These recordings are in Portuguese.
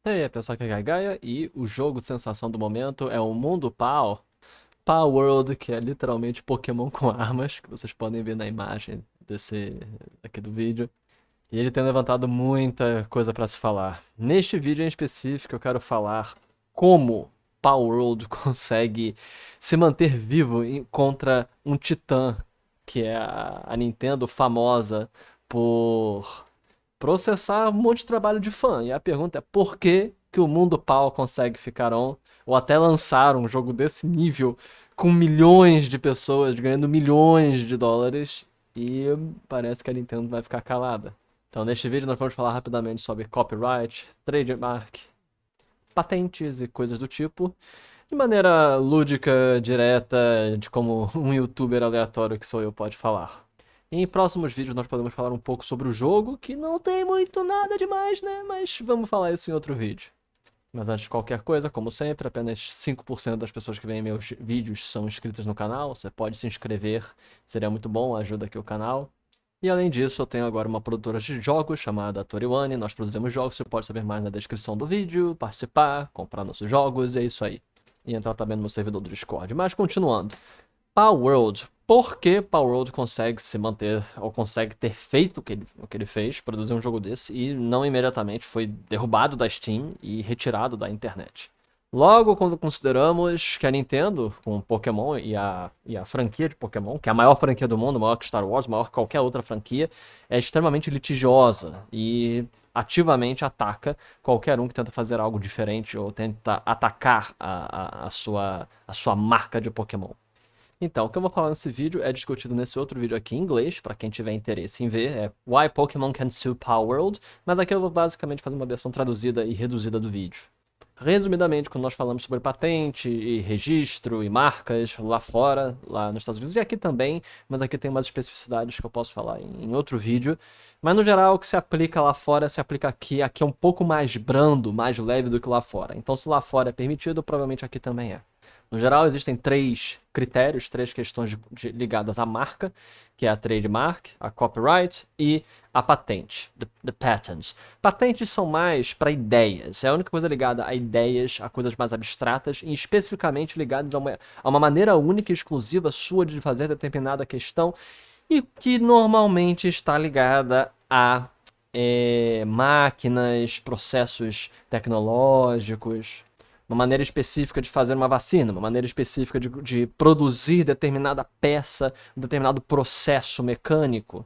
E aí, pessoal, aqui é Gaia e o jogo sensação do momento é o Mundo Pau, Pau World, que é literalmente Pokémon com armas, que vocês podem ver na imagem desse aqui do vídeo. E ele tem levantado muita coisa para se falar. Neste vídeo em específico, eu quero falar como Pau World consegue se manter vivo contra um titã, que é a Nintendo famosa por processar um monte de trabalho de fã. E a pergunta é por que que o Mundo Pau consegue ficar on, ou até lançar um jogo desse nível com milhões de pessoas ganhando milhões de dólares e parece que a Nintendo vai ficar calada. Então, neste vídeo nós vamos falar rapidamente sobre copyright, trademark, patentes e coisas do tipo, de maneira lúdica, direta, de como um youtuber aleatório que sou eu pode falar. Em próximos vídeos nós podemos falar um pouco sobre o jogo, que não tem muito nada demais, né? Mas vamos falar isso em outro vídeo. Mas antes de qualquer coisa, como sempre, apenas 5% das pessoas que veem meus vídeos são inscritas no canal. Você pode se inscrever, seria muito bom, ajuda aqui o canal. E além disso, eu tenho agora uma produtora de jogos chamada Toriwane. Nós produzimos jogos, você pode saber mais na descrição do vídeo, participar, comprar nossos jogos, e é isso aí. E entrar também no meu servidor do Discord. Mas continuando. Palworld. Por que Palworld consegue se manter, ou consegue ter feito o que ele fez, produzir um jogo desse, e não imediatamente foi derrubado da Steam e retirado da internet? Logo, quando consideramos que a Nintendo, com Pokémon e a franquia de Pokémon, que é a maior franquia do mundo, maior que Star Wars, maior que qualquer outra franquia, é extremamente litigiosa e ativamente ataca qualquer um que tenta fazer algo diferente ou tenta atacar a sua marca de Pokémon. Então, o que eu vou falar nesse vídeo é discutido nesse outro vídeo aqui em inglês, para quem tiver interesse em ver, é Why Pokémon Can Sue Power World, mas aqui eu vou basicamente fazer uma versão traduzida e reduzida do vídeo. Resumidamente, quando nós falamos sobre patente e registro e marcas lá fora, lá nos Estados Unidos, e aqui também, mas aqui tem umas especificidades que eu posso falar em outro vídeo. Mas no geral, o que se aplica lá fora se aplica aqui. Aqui é um pouco mais brando, mais leve do que lá fora. Então, se lá fora é permitido, provavelmente aqui também é. No geral, existem três critérios, três questões ligadas à marca, que é a trademark, a copyright e a patente, the patents. Patentes são mais para ideias, é a única coisa ligada a ideias, a coisas mais abstratas e especificamente ligadas a uma maneira única e exclusiva sua de fazer determinada questão e que normalmente está ligada a máquinas, processos tecnológicos, uma maneira específica de fazer uma vacina, uma maneira específica de produzir determinada peça, um determinado processo mecânico.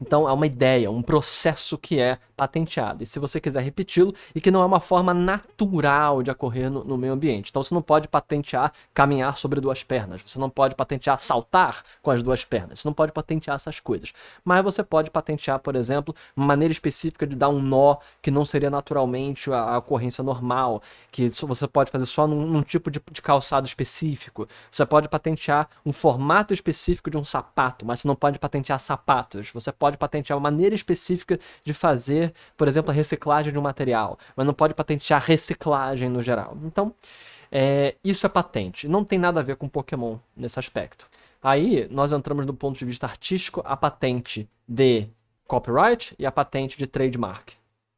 Então é uma ideia, um processo que é patenteado. E se você quiser repeti-lo, e que não é uma forma natural de ocorrer no meio ambiente. Então você não pode patentear caminhar sobre duas pernas, você não pode patentear saltar com as duas pernas, você não pode patentear essas coisas. Mas você pode patentear, por exemplo, uma maneira específica de dar um nó que não seria naturalmente a ocorrência normal, que você pode fazer só num tipo de calçado específico. Você pode patentear um formato específico de um sapato, mas você não pode patentear sapatos. Você pode patentear uma maneira específica de fazer, por exemplo, a reciclagem de um material, mas não pode patentear reciclagem no geral. Então, isso é patente. Não tem nada a ver com Pokémon nesse aspecto. Aí, nós entramos do ponto de vista artístico, a patente de copyright e a patente de trademark.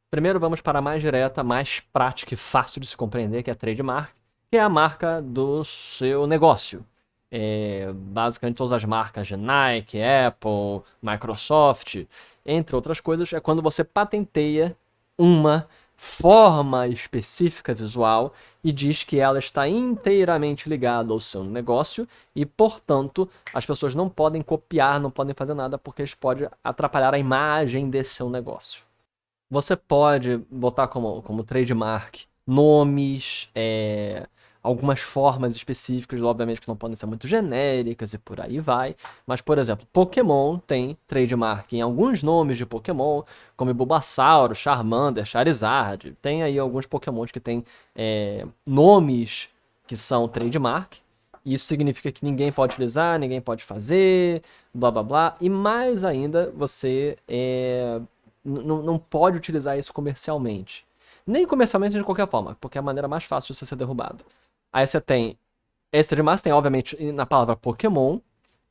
Primeiro vamos para a mais direta, mais prática e fácil de se compreender, que é a trademark, que é a marca do seu negócio. Basicamente todas as marcas de Nike, Apple, Microsoft, entre outras coisas, é quando você patenteia uma forma específica visual e diz que ela está inteiramente ligada ao seu negócio e, portanto, as pessoas não podem copiar, não podem fazer nada porque isso pode atrapalhar a imagem desse seu negócio. Você pode botar como trademark nomes, algumas formas específicas, obviamente que não podem ser muito genéricas e por aí vai. Mas, por exemplo, Pokémon tem trademark em alguns nomes de Pokémon, como Bulbasauro, Charmander, Charizard. Tem aí alguns Pokémons que têm nomes que são trademark. Isso significa que ninguém pode utilizar, ninguém pode fazer, blá blá blá. E mais ainda, você não pode utilizar isso comercialmente. Nem comercialmente de qualquer forma, porque é a maneira mais fácil de você ser derrubado. Aí você tem. Esse trademark tem, obviamente, na palavra Pokémon,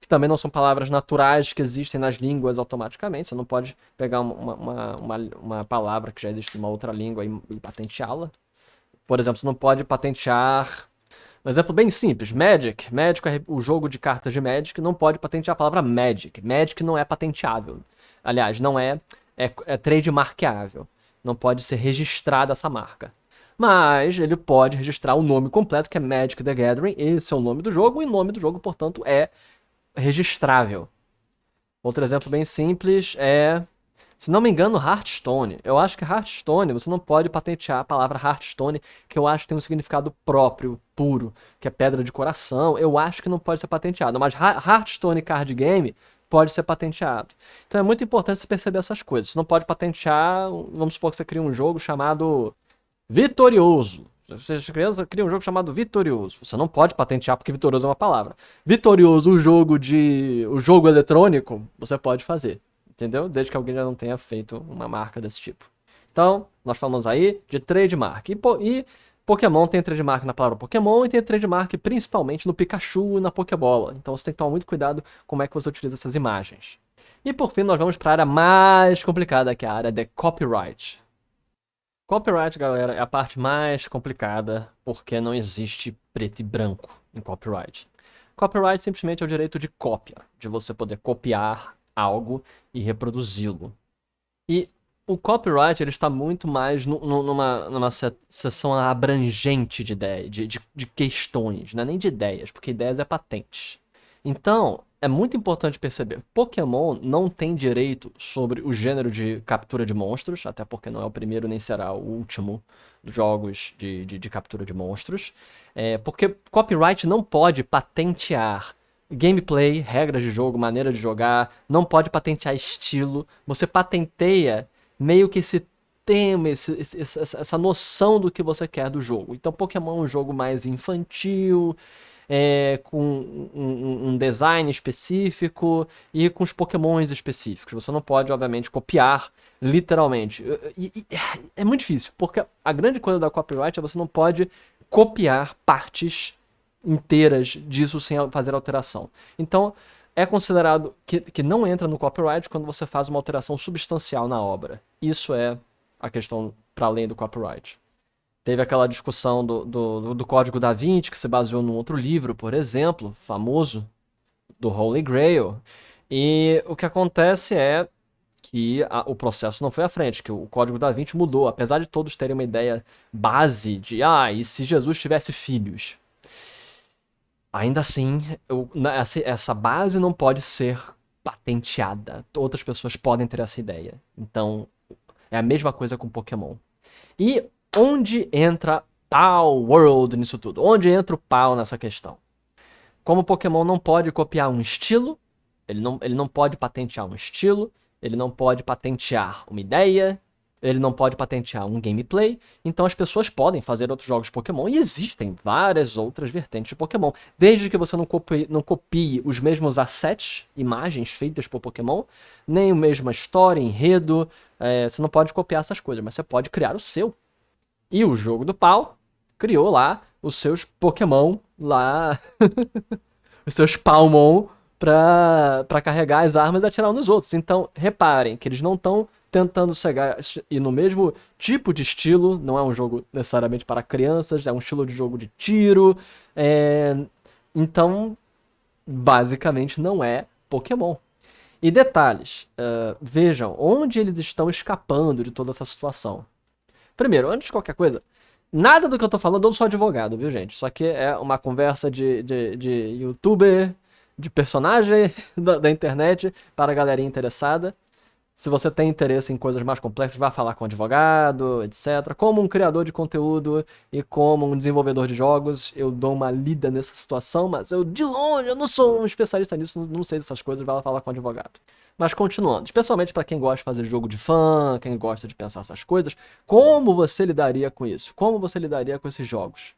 que também não são palavras naturais que existem nas línguas automaticamente. Você não pode pegar uma palavra que já existe numa outra língua e patenteá-la. Por exemplo, você não pode patentear... Um exemplo bem simples, Magic. Magic é o jogo de cartas de Magic, não pode patentear a palavra Magic. Magic não é patenteável. Aliás, não é trademarkeável. Não pode ser registrada essa marca. Mas ele pode registrar o nome completo, que é Magic the Gathering. Esse é o nome do jogo, e o nome do jogo, portanto, é registrável. Outro exemplo bem simples é, se não me engano, Hearthstone. Eu acho que Hearthstone, você não pode patentear a palavra Hearthstone, que eu acho que tem um significado próprio, puro, que é pedra de coração. Eu acho que não pode ser patenteado, mas Hearthstone Card Game pode ser patenteado. Então é muito importante você perceber essas coisas. Você não pode patentear, vamos supor que você cria um jogo chamado Vitorioso. Você cria um jogo chamado Vitorioso. Você não pode patentear porque Vitorioso é uma palavra. Vitorioso, o jogo eletrônico, você pode fazer. Entendeu? Desde que alguém já não tenha feito uma marca desse tipo. Então, nós falamos aí de trademark. E Pokémon tem trademark na palavra Pokémon e tem trademark principalmente no Pikachu e na Pokébola. Então você tem que tomar muito cuidado como é que você utiliza essas imagens. E por fim, nós vamos para a área mais complicada, que é a área de copyright. Copyright, galera, é a parte mais complicada porque não existe preto e branco em copyright. Copyright simplesmente é o direito de cópia, de você poder copiar algo e reproduzi-lo. E o copyright ele está muito mais numa seção abrangente de ideias, de questões, não é nem de ideias, porque ideias é patente. Então, é muito importante perceber, Pokémon não tem direito sobre o gênero de captura de monstros, até porque não é o primeiro nem será o último dos jogos de captura de monstros, porque copyright não pode patentear gameplay, regras de jogo, maneira de jogar, não pode patentear estilo, você patenteia meio que esse tema, essa noção do que você quer do jogo. Então Pokémon é um jogo mais infantil, com um design específico e com os Pokémons específicos. Você não pode, obviamente, copiar literalmente. É muito difícil, porque a grande coisa da copyright é você não pode copiar partes inteiras disso sem fazer alteração. Então, é considerado que não entra no copyright quando você faz uma alteração substancial na obra. Isso é a questão para além do copyright. Teve aquela discussão do Código da Vinci, que se baseou num outro livro, por exemplo, famoso, do Holy Grail. E o que acontece é que o processo não foi à frente, que o Código da Vinci mudou. Apesar de todos terem uma ideia base de, e se Jesus tivesse filhos? Ainda assim, essa base não pode ser patenteada. Outras pessoas podem ter essa ideia. Então, é a mesma coisa com Pokémon. E onde entra Pal World nisso tudo? Onde entra o Pal nessa questão? Como o Pokémon não pode copiar um estilo, ele não pode patentear um estilo, ele não pode patentear uma ideia, ele não pode patentear um gameplay, então as pessoas podem fazer outros jogos de Pokémon, e existem várias outras vertentes de Pokémon. Desde que você não copie os mesmos assets, imagens feitas por Pokémon, nem a mesma história, enredo, você não pode copiar essas coisas, mas você pode criar o seu. E o jogo do Pal criou lá os seus Pokémon lá, os seus Palmon pra carregar as armas e atirar uns nos outros. Então, reparem que eles não estão tentando chegar e no mesmo tipo de estilo, não é um jogo necessariamente para crianças, é um estilo de jogo de tiro. Então, basicamente não é Pokémon. E detalhes, vejam onde eles estão escapando de toda essa situação. Primeiro, antes de qualquer coisa, nada do que eu tô falando, eu não sou advogado, viu, gente? Isso aqui é uma conversa de youtuber, de personagem da internet para a galerinha interessada. Se você tem interesse em coisas mais complexas, vá falar com um advogado, etc. Como um criador de conteúdo e como um desenvolvedor de jogos, eu dou uma lida nessa situação, mas eu, de longe, eu não sou um especialista nisso, não sei dessas coisas, vá falar com um advogado. Mas continuando, especialmente para quem gosta de fazer jogo de fã, quem gosta de pensar essas coisas, como você lidaria com isso? Como você lidaria com esses jogos?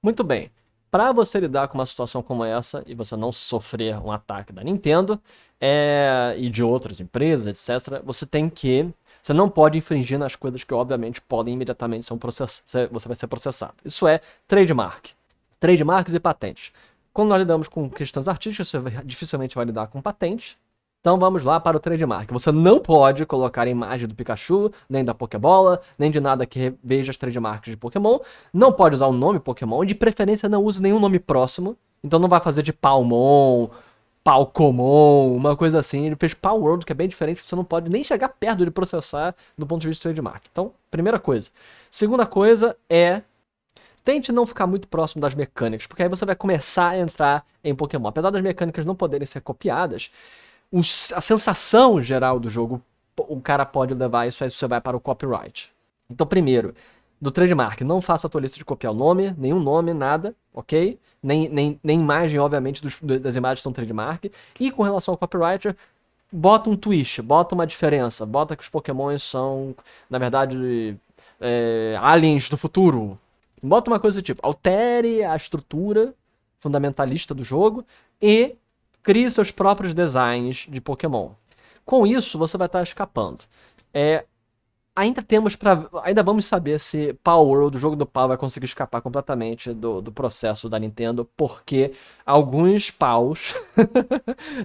Muito bem, para você lidar com uma situação como essa e você não sofrer um ataque da Nintendo e de outras empresas, etc., você não pode infringir nas coisas que obviamente podem imediatamente você vai ser processado. Isso é trademark. Trademarks e patentes. Quando nós lidamos com questões artísticas, você dificilmente vai lidar com patentes. Então vamos lá para o trademark. Você não pode colocar a imagem do Pikachu, nem da Pokébola, nem de nada que veja as trademarks de Pokémon. Não pode usar o nome Pokémon, de preferência não use nenhum nome próximo. Então não vai fazer de Palmon, Palcomon, uma coisa assim. Ele fez Palworld, que é bem diferente, você não pode nem chegar perto de processar do ponto de vista de trademark. Então, primeira coisa. Segunda coisa é tente não ficar muito próximo das mecânicas, porque aí você vai começar a entrar em Pokémon. Apesar das mecânicas não poderem ser copiadas, a sensação geral do jogo, o cara pode levar isso, aí você vai para o copyright. Então, primeiro, do trademark, não faça a tua lista de copiar o nome, nenhum nome, nada, ok? Nem imagem, obviamente, das imagens são trademark. E com relação ao copyright, bota um twist, bota uma diferença, bota que os Pokémons são, na verdade, aliens do futuro. Bota uma coisa do tipo, altere a estrutura fundamentalista do jogo e crie seus próprios designs de Pokémon. Com isso, você vai estar escapando. Ainda vamos saber se Palworld, o jogo do Pau, vai conseguir escapar completamente do processo da Nintendo, porque alguns paus,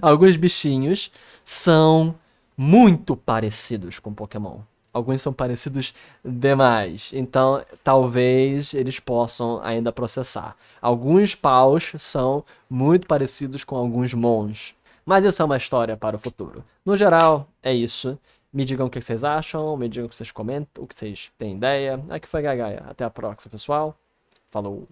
alguns bichinhos, são muito parecidos com Pokémon. Alguns são parecidos demais. Então, talvez eles possam ainda processar. Alguns paus são muito parecidos com alguns mons. Mas isso é uma história para o futuro. No geral, é isso. Me digam o que vocês acham, me digam o que vocês comentam, o que vocês têm ideia. Aqui foi Gagaia. Até a próxima, pessoal. Falou!